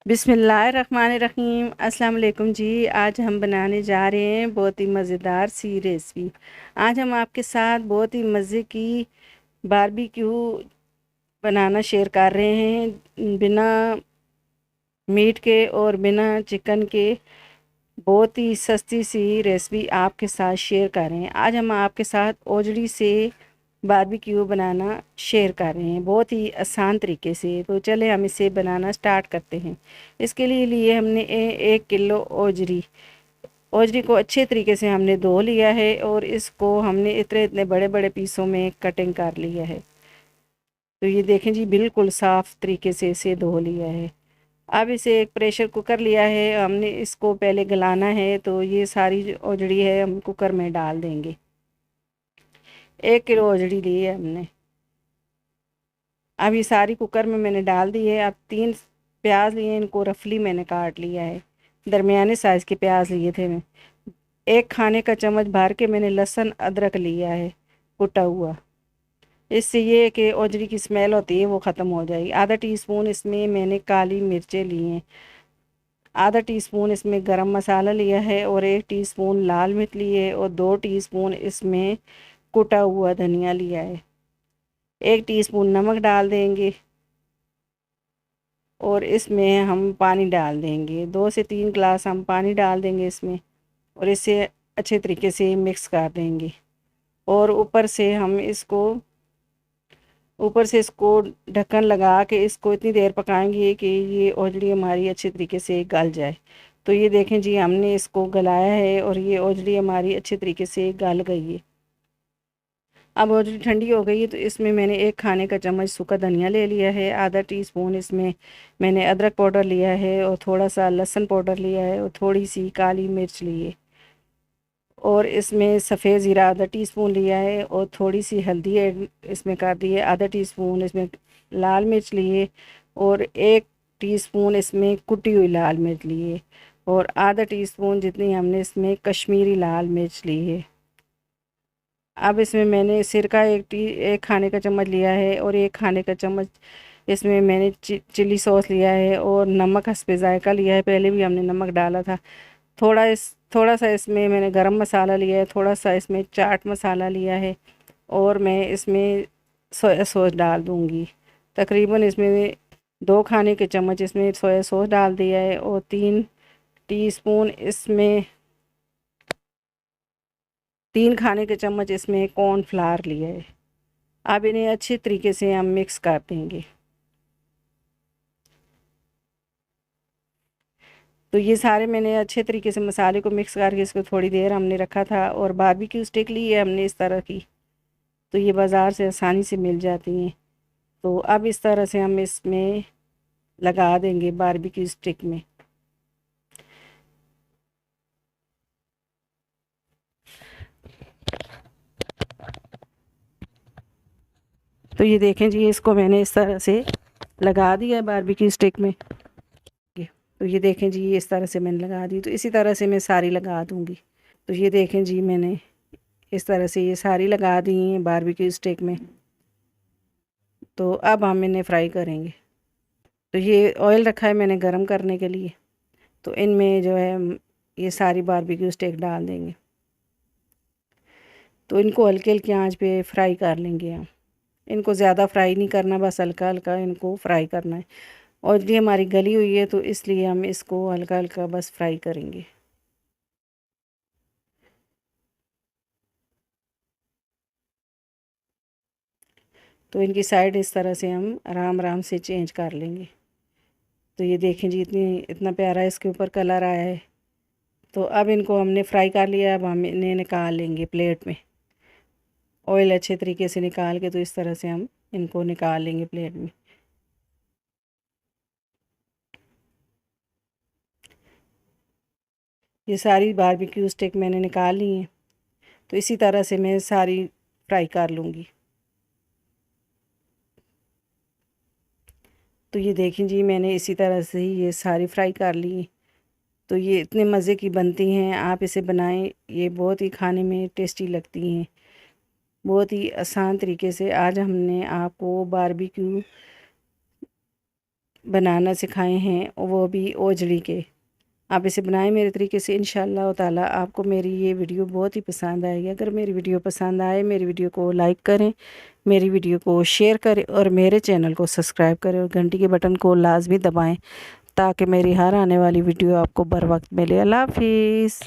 बिस्मिल्लाहिर्रहमानिर्रहीम। अस्सलाम वालेकुम जी। आज हम बनाने जा रहे हैं बहुत ही मज़ेदार सी रेसिपी। आज हम आपके साथ बहुत ही मज़े की बारबेक्यू बनाना शेयर कर रहे हैं, बिना मीट के और बिना चिकन के। बहुत ही सस्ती सी रेसिपी आपके साथ शेयर कर रहे हैं। आज हम आपके साथ ओजड़ी से बारबेक्यू बनाना शेयर कर रहे हैं, बहुत ही आसान तरीके से। तो चले हम इसे बनाना स्टार्ट करते हैं। इसके लिए हमने 1 किलो ओजरी ओजरी को अच्छे तरीके से हमने धो लिया है और इसको हमने इतने इतने बड़े बड़े पीसों में कटिंग कर लिया है। तो ये देखें जी, बिल्कुल साफ़ तरीके से इसे धो लिया है। अब इसे एक प्रेशर कुकर लिया है, हमने इसको पहले गलाना है। तो ये सारी जो ओजड़ी है हम कुकर में डाल देंगे। 1 किलो ओजड़ी ली है हमने। अब ये सारी कुकर में मैंने डाल दी है। अब 3 प्याज लिए, इनको रफली मैंने काट लिया है। दरमियाने साइज़ के प्याज लिए थे मैं। 1 खाने का चम्मच भर के मैंने लहसुन अदरक लिया है कुटा हुआ। इससे ये कि ओजरी की स्मेल होती है वो ख़त्म हो जाएगी। आधा टीस्पून इसमें मैंने काली मिर्चें ली हैं। आधा टीस्पून इसमें गरम मसाला लिया है और 1 टीस्पून लाल मिर्च लिए और 2 टीस्पून इसमें कुटा हुआ धनिया लिया है। 1 टीस्पून नमक डाल देंगे और इसमें हम पानी डाल देंगे। 2 से 3 गिलास हम पानी डाल देंगे इसमें और इसे अच्छे तरीके से मिक्स कर देंगे। और ऊपर से इसको ढक्कन लगा के इसको इतनी देर पकाएंगे कि ये ओजड़ी हमारी अच्छे तरीके से गल जाए। तो ये देखें जी, हमने इसको गलाया है और ये ओजड़ी हमारी अच्छे तरीके से गल गई है। अब ओजड़ी ठंडी हो गई है तो इसमें मैंने 1 खाने का चम्मच सूखा धनिया ले लिया है। आधा टीस्पून इसमें मैंने अदरक पाउडर लिया है और थोड़ा सा लहसुन पाउडर लिया है और थोड़ी सी काली मिर्च ली है। और इसमें सफ़ेद ज़ीरा आधा टीस्पून लिया है और थोड़ी सी हल्दी ऐड इसमें कर दी है। आधा टीस्पून इसमें लाल मिर्च लिए और 1 टीस्पून इसमें कुटी हुई लाल मिर्च लिए और आधा टीस्पून जितनी हमने इसमें कश्मीरी लाल मिर्च ली है। अब इसमें मैंने सिरका 1 खाने का चम्मच लिया है और 1 खाने का चम्मच इसमें मैंने चिली सॉस लिया है और नमक हस्बे ज़ायक़ा लिया है। पहले भी हमने नमक डाला था। थोड़ा सा इसमें मैंने गरम मसाला लिया है, थोड़ा सा इसमें चाट मसाला लिया है और मैं इसमें सोया सॉस डाल दूँगी। तकरीबन इसमें 2 खाने के चम्मच इसमें सोया सॉस डाल दिया है और 3 खाने के चम्मच इसमें कॉर्नफ्लावर लिया है। अब इन्हें अच्छे तरीके से हम मिक्स कर देंगे। तो ये सारे मैंने अच्छे तरीके से मसाले को मिक्स करके इसको थोड़ी देर हमने रखा था। और बारबेक्यू स्टिक ली है हमने इस तरह की, तो ये बाज़ार से आसानी से मिल जाती हैं। तो अब इस तरह से हम इसमें लगा देंगे बारबेक्यू स्टिक में। तो ये देखें जी, इसको मैंने इस तरह से लगा दिया है बारबेक्यू स्टिक में। तो ये देखें जी, ये इस तरह से मैंने लगा दी। तो इसी तरह से मैं सारी लगा दूँगी। तो ये देखें जी, मैंने इस तरह से ये सारी लगा दी हैं बारबेक्यू स्टिक में। तो अब हम इन्हें फ्राई करेंगे। तो ये ऑयल रखा है मैंने गरम करने के लिए। तो इनमें जो है ये सारी बारबेक्यू स्टिक डाल देंगे। तो इनको हल्की हल्की आंच पे फ्राई कर लेंगे हम। इनको ज़्यादा फ्राई नहीं करना, बस हल्का हल्का इनको फ्राई करना है। और ये हमारी गली हुई है तो इसलिए हम इसको हल्का हल्का बस फ्राई करेंगे। तो इनकी साइड इस तरह से हम आराम आराम से चेंज कर लेंगे। तो ये देखें जी, इतना प्यारा इसके ऊपर कलर आया है। तो अब इनको हमने फ्राई कर लिया। अब हम इन्हें निकाल लेंगे प्लेट में। ऑयल अच्छे तरीके से निकाल के तो इस तरह से हम इनको निकाल लेंगे प्लेट में। ये सारी बारबेक्यू स्टिक मैंने निकाल ली हैं। तो इसी तरह से मैं सारी फ्राई कर लूँगी। तो ये देखें जी, मैंने इसी तरह से ही ये सारी फ्राई कर ली। तो ये इतने मज़े की बनती हैं, आप इसे बनाएं। ये बहुत ही खाने में टेस्टी लगती हैं। बहुत ही आसान तरीके से आज हमने आपको बारबेक्यू बनाना सिखाए हैं, वो भी ओजड़ी के। आप इसे बनाएं मेरे तरीके से, इंशाअल्लाह ताला आपको मेरी ये वीडियो बहुत ही पसंद आएगी। अगर मेरी वीडियो पसंद आए, मेरी वीडियो को लाइक करें, मेरी वीडियो को शेयर करें और मेरे चैनल को सब्सक्राइब करें और घंटी के बटन को लाजमी दबाएं ताकि मेरी हर आने वाली वीडियो आपको बर वक्त मिले। अल्लाह हाफिज़।